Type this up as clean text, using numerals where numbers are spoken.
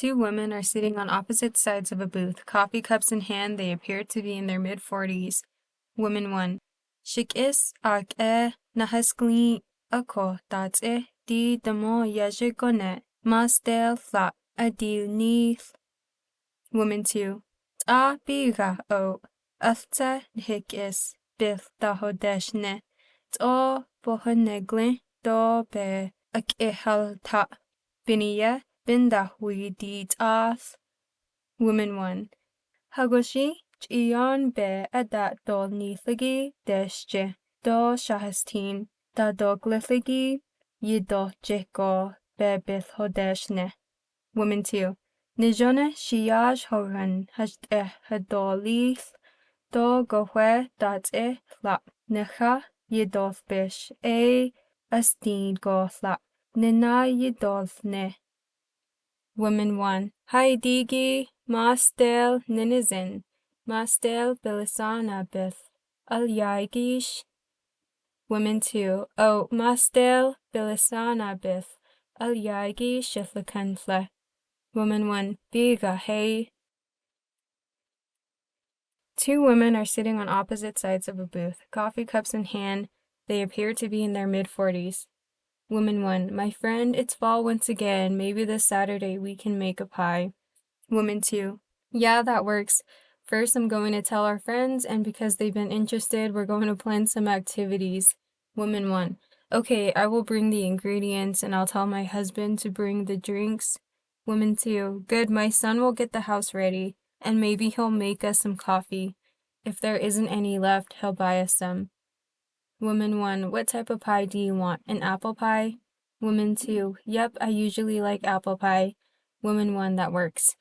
Two women are sitting on opposite sides of a booth, coffee cups in hand. They appear to be in their mid-40s. Woman 1. Shikis ak nahaskli ako tats di damo yajigone mastel fla adil ni. Woman 2. Ta biga o alta hikis bil dahodeshne to bohanegle do be ak ihalta biniya bindahui di tath. Woman 1. Hagoshi ion be adat dol nithagi desje do shahastin da doglithagi yido jeko be bith hodeshne. Woman 2. Nijona shiyaj horan hasht hadolith do gohwe dat la necha yidoth bish astin gothla nina yidoth ne. Woman 1. Haidigi mastel ninizin mastel bilisana bith al yagish. Woman 2. O mastel bilisana bith al yagi shiflakanfle. Woman 1. Biga hey. Two women are sitting on opposite sides of a booth, coffee cups in hand. They appear to be in their mid-40s. Woman 1. My friend, it's fall once again. Maybe this Saturday we can make a pie. Woman 2. Yeah, that works. First, I'm going to tell our friends, and because they've been interested, we're going to plan some activities. Woman 1. Okay, I will bring the ingredients, and I'll tell my husband to bring the drinks. Woman 2. Good, my son will get the house ready, and maybe he'll make us some coffee. If there isn't any left, he'll buy us some. Woman 1. What type of pie do you want? An apple pie? Woman 2. Yep, I usually like apple pie. Woman 1. That works.